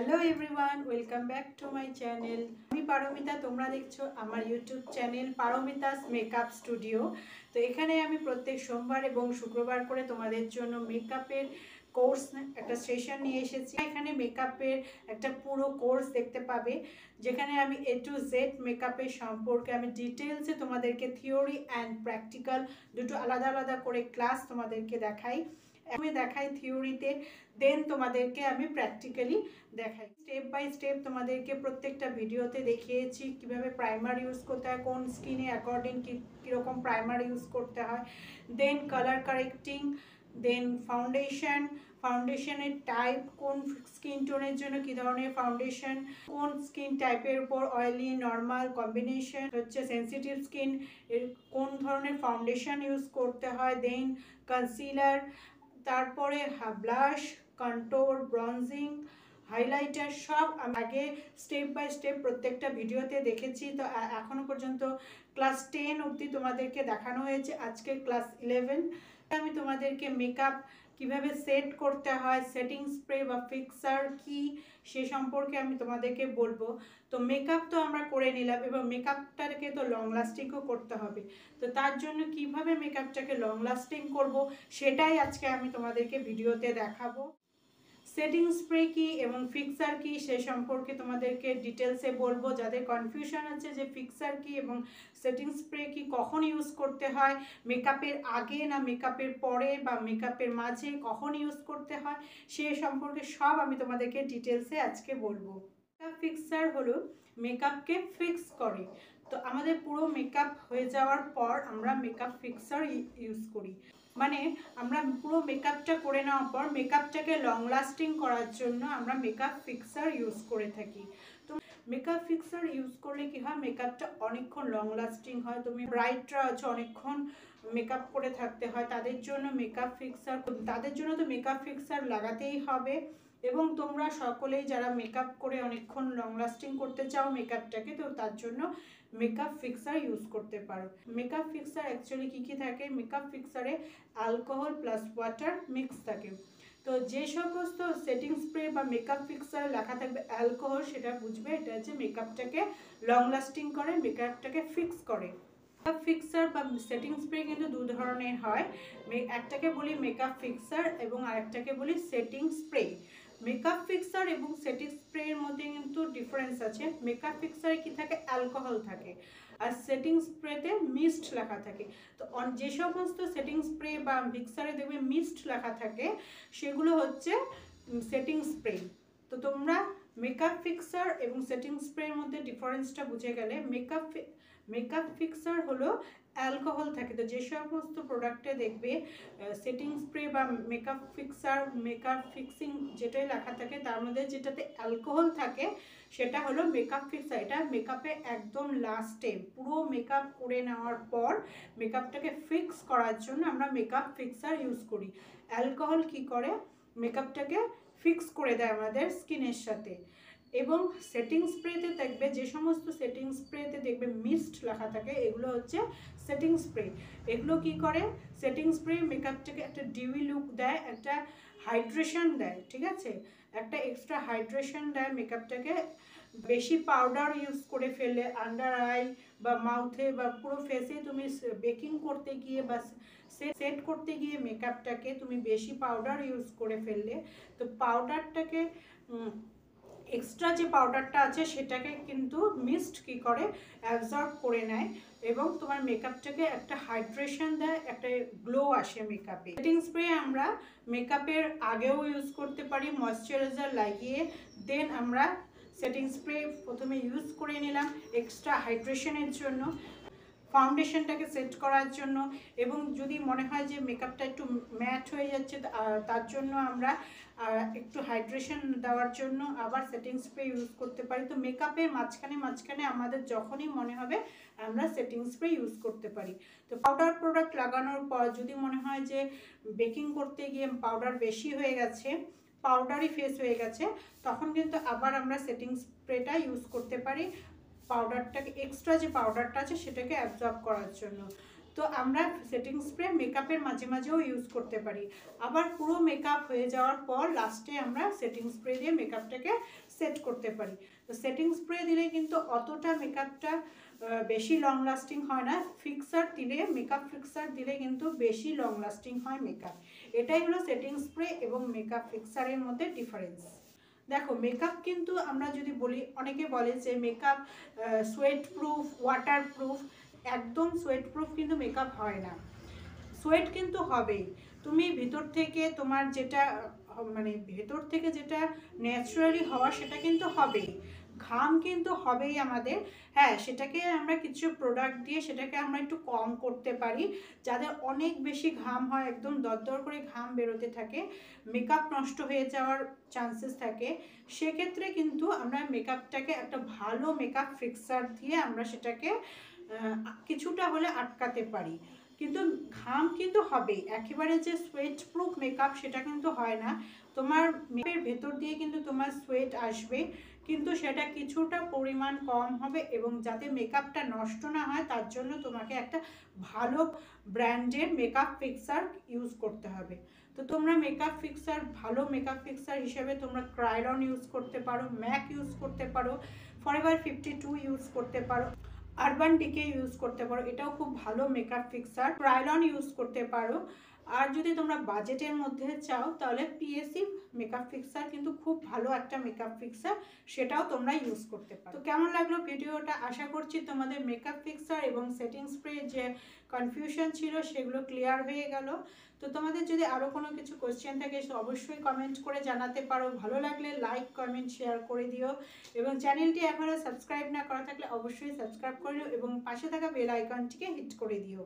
Hello everyone, welcome back to my channel. আমি পারমিতা, তোমরা দেখছো আমার YouTube channel Paromita's makeup studio. তো এখানে আমি প্রত্যেক সোমবার এবং শুক্রবার করে তোমাদের জন্য মেকআপের কোর্স একটা সেশন নিয়ে এসেছি। এখানে মেকআপের একটা পুরো কোর্স দেখতে পাবে, যেখানে আমি A to Z মেকআপের সম্পর্কে আমি ডিটেলসে তোমাদেরকে থিওরি অ্যান্ড প্র্যাকটিক্যাল দুটো আলাদা আলাদা করে ক্লাস তোমাদেরকে দেখাই। আমি দেখাই থিওরিতে, দেন তোমাদেরকে আমি প্র্যাকটিক্যালি দেখাই। স্টেপ বাই স্টেপ তোমাদেরকে প্রত্যেকটা ভিডিওতে দেখিয়েছি কিভাবে প্রাইমার ইউজ করতে হয়, কোন স্কিনে অ্যাকর্ডিং কীরকম প্রাইমার ইউজ করতে হয়, দেন কালার কারেক্টিং, দেন ফাউন্ডেশনের টাইপ, কোন স্কিন টোনের জন্য কী ধরনের ফাউন্ডেশন, কোন স্কিন টাইপের উপর অয়েলি নর্মাল কম্বিনেশন হচ্ছে, সেন্সিটিভ স্কিন এর কোন ধরনের ফাউন্ডেশন ইউজ করতে হয়, দেন কনসিলার, তারপরে ব্লাশ, কন্ট্রোর, ব্রঞ্জিং, হাইলাইটার সব আগে স্টেপ বাই স্টেপ প্রত্যেকটা ভিডিওতে দেখেছি। তো এখনও পর্যন্ত ক্লাস 10 অবধি তোমাদেরকে দেখানো হয়েছে, আজকে ক্লাস 11। আমি তোমাদেরকে মেকআপ কিভাবে সেট করতে হয়, সেটিং স্প্রে বা ফিক্সার কি সে সম্পর্কে আমি তোমাদেরকে বলবো। তো মেকআপ তো আমরা করে নিলাম, এবার মেকআপটাকে তো লং লাস্টিংও করতে হবে। তো তার জন্য কিভাবে মেকআপটাকে লং লাস্টিং করব সেটাই আজকে আমি তোমাদেরকে ভিডিওতে দেখাবো। সেটিং স্প্রে কি এবং ফিক্সার কি সে সম্পর্কে তোমাদেরকে ডিটেলসে বলবো। যাদের কনফিউশন আছে যে ফিক্সার কি এবং সেটিং স্প্রে কি কখন ইউজ করতে হয়, মেকআপের আগে না মেকআপের পরে বা মেকআপের মাঝে কখন ইউজ করতে হয়, সে সম্পর্কে সব আমি তোমাদেরকে ডিটেলসে আজকে বলবো। ফিক্সার হলো মেকআপকে ফিক্স করে। তো আমাদের পুরো মেকআপ হয়ে যাওয়ার পর আমরা মেকআপ ফিক্সার ইউজ করি, মানে আমরা পুরো মেকআপটা করে নেওয়ার পর মেকআপটাকে লং লাস্টিং করার জন্য আমরা মেকআপ ফিক্সার ইউজ করে থাকি। তো মেকআপ ফিক্সার ইউজ করলে কি হয়, মেকআপটা অনেকক্ষণ লং লাস্টিং হয়। তুমি ব্রাইটরা আছে অনেকক্ষণ মেকআপ করে থাকতে হয়, তাদের জন্য তো মেকআপ ফিক্সার লাগাতেই হবে। এবং তোমরা সকলেই যারা মেকআপ করে অনেকক্ষণ লং লাস্টিং করতে চাও মেকআপটাকে, তো তার জন্য মেকআপ ফিক্সার ইউজ করতে পারো। মেকআপ ফিক্সার অ্যাকচুয়ালি কী থাকে, মেকআপ ফিক্সারে অ্যালকোহল প্লাস ওয়াটার মিক্স থাকে। তো যে সমস্ত সেটিং স্প্রে বা মেকআপ ফিক্সার লেখা থাকবে অ্যালকোহল, সেটা বুঝবে এটা হচ্ছে মেকআপটাকে লং লাস্টিং করে, মেকআপটাকে ফিক্স করে। মেকআপ ফিক্সার বা সেটিং স্প্রে কিন্তু দু ধরনের হয়, একটাকে বলি মেকআপ ফিক্সার এবং আরেকটাকে বলি সেটিং স্প্রে। মেকআপ ফিক্সার এবং সেটিং স্প্রের মধ্যে কিন্তু ডিফারেন্স আছে। মেকআপ ফিক্সারে কি থাকে, অ্যালকোহল থাকে, আর সেটিং স্প্রেতে মিস্ট লেখা থাকে। তো যে সমস্ত সেটিং স্প্রে বা ফিক্সারে দেখবে মিস্ট লেখা থাকে, সেগুলো হচ্ছে সেটিং স্প্রে। তো তোমরা মেকআপ ফিক্সার এবং সেটিং স্প্রের মধ্যে ডিফারেন্সটা বুঝে গেলে। মেকআপ ফিক্সার হলো অ্যালকোহল থাকে। তো যে সমস্ত প্রোডাক্টে দেখবে সেটিং স্প্রে বা মেকআপ ফিক্সার, মেকআপ ফিক্সিং যেটাই লেখা থাকে, তার মধ্যে যেটাতে অ্যালকোহল থাকে সেটা হলো মেকআপ ফিক্সার। এটা মেকআপে একদম লাস্টে পুরো মেকআপ করে নেওয়ার পর মেকআপটাকে ফিক্স করার জন্য আমরা মেকআপ ফিক্সার ইউজ করি। অ্যালকোহল কি করে, মেকআপটাকে ফিক্স করে দেয় আমাদের স্কিনের সাথে। এবং সেটিং স্প্রেতে দেখবে, যে সমস্ত সেটিং স্প্রেতে দেখবে মিস্ট লেখা থাকে, এগুলো হচ্ছে সেটিং স্প্রে। এগুলো কি করে, সেটিং স্প্রে মেকআপটাকে একটা ডিউই লুক দেয়, একটা হাইড্রেশন দেয়, ঠিক আছে, একটা এক্সট্রা হাইড্রেশন দেয় মেকআপটাকে। বেশি পাউডার ইউজ করে ফেললে আন্ডার আই বা মাউথে বা পুরো ফেসে তুমি বেকিং করতে গিয়ে বা সেট করতে গিয়ে মেকআপটাকে তুমি বেশি পাউডার ইউজ করে ফেললে, তো পাউডারটাকে এক্সট্রা যে পাউডারটা আছে সেটাকে কিন্তু মিস্ট কি করে, অ্যাবজর্ব করে নেয় এবং তোমার মেকআপটাকে একটা হাইড্রেশন দেয়, একটা গ্লো আসে মেকআপে। সেটিং স্প্রে আমরা মেকআপের আগেও ইউজ করতে পারি ময়শ্চারাইজার লাগিয়ে, দেন আমরা সেটিং স্প্রে প্রথমে ইউজ করে নিলাম এক্সট্রা হাইড্রেশনের জন্য, ফাউন্ডেশনটাকে সেট করার জন্য। এবং যদি মনে হয় যে মেকআপটা একটু ম্যাট হয়ে যাচ্ছে, তার জন্য আমরা একটু হাইড্রেশন দেওয়ার জন্য আবার সেটিং স্প্রে ইউজ করতে পারি। তো মেকআপের মাঝখানে আমাদের যখনই মনে হবে আমরা সেটিং স্প্রে ইউজ করতে পারি। তো পাউডার প্রোডাক্ট লাগানোর পর যদি মনে হয় যে বেকিং করতে গিয়ে পাউডার বেশি হয়ে গেছে, পাউডারি ফেস হয়ে গেছে, তখন কিন্তু আবার আমরা সেটিং স্প্রেটা ইউজ করতে পারি পাউডারটাকে, এক্সট্রা যে পাউডারটা আছে সেটাকে অ্যাবজর্ব করার জন্য। তো আমরা সেটিং স্প্রে মেকআপের মাঝেও ইউজ করতে পারি। আবার পুরো মেকআপ হয়ে যাওয়ার পর লাস্টে আমরা সেটিং স্প্রে দিয়ে মেকআপটাকে সেট করতে পারি। তো সেটিং স্প্রে দিলে কিন্তু অতটা মেকআপটা বেশি লং লাস্টিং হয় না। ফিক্সার দিলে, মেকআপ ফিক্সার দিলে কিন্তু বেশি লং লাস্টিং হয় মেকআপ। এটাই হলো সেটিং স্প্রে এবং মেকআপ ফিক্সারের মধ্যে ডিফারেন্স। দেখো মেকআপ কিন্তু আমরা যদি বলি, অনেকে বলে যে makeup sweat proof, water proof. একদম সোয়েট প্রুফ কিন্তু মেকআপ হয় না। সোয়েট কিন্তু হবেই, তুমি ভিতর থেকে তোমার যেটা মানে ভেতর থেকে যেটা ন্যাচারালি হওয়া সেটা কিন্তু হবেই। ঘাম কিন্তু হবেই আমাদের। হ্যাঁ, সেটাকে আমরা কিছু প্রোডাক্ট দিয়ে সেটাকে আমরা একটু কম করতে পারি। যাদের অনেক বেশি ঘাম হয়, একদম দরদর করে ঘাম বেরোতে থাকে, মেকআপ নষ্ট হয়ে যাওয়ার চান্সেস থাকে, সেক্ষেত্রে কিন্তু আমরা মেকআপটাকে একটা ভালো মেকআপ ফিক্সার দিয়ে আমরা সেটাকে কিছুটা হলে আটকাতে পারি। কিন্তু ঘাম কিন্তু হবেই, একেবারে যে সোয়েট প্রুফ মেকআপ সেটা কিন্তু হয় না। তোমার মেকআপের ভেতর দিয়ে কিন্তু তোমার সোয়েট আসবে, কিন্তু সেটা কিছুটা পরিমাণ কম হবে। এবং যাতে মেকআপটা নষ্ট না হয় তার জন্য তোমাকে একটা ভালো ব্র্যান্ডের মেকআপ ফিক্সার ইউজ করতে হবে। তো তোমরা মেকআপ ফিক্সার, ভালো মেকআপ ফিক্সার হিসেবে তোমরা ক্রায়োলন ইউজ করতে পারো, ম্যাক ইউজ করতে পারো, ফরএভার 52 ইউজ করতে পারো, আরবান ডিকে ইউজ করতে পারো, এটাও খুব ভালো মেকআপ ফিক্সার। ক্রায়োলন ইউজ করতে পারো। আর যদি তোমরা বাজেটের মধ্যে চাও তাহলে পিএসি মেকআপ ফিক্সার কিন্তু খুব ভালো একটা মেকআপ ফিক্সার, সেটাও তোমরা ইউজ করতে পারো। তো কেমন লাগলো ভিডিওটা? আশা করছি তোমাদের মেকআপ ফিক্সার এবং সেটিং স্প্রে যে কনফিউশন ছিল সেগুলো ক্লিয়ার হয়ে গেল। তো তোমাদের যদি আরও কোনো কিছু কোয়েশ্চেন থাকে অবশ্যই কমেন্ট করে জানাতে পারো। ভালো লাগলে লাইক, কমেন্ট, শেয়ার করে দিও। এবং চ্যানেলটি এখনও সাবস্ক্রাইব না করা থাকলে অবশ্যই সাবস্ক্রাইব করে নিও এবং পাশে থাকা বেল আইকনটিকে হিট করে দিও।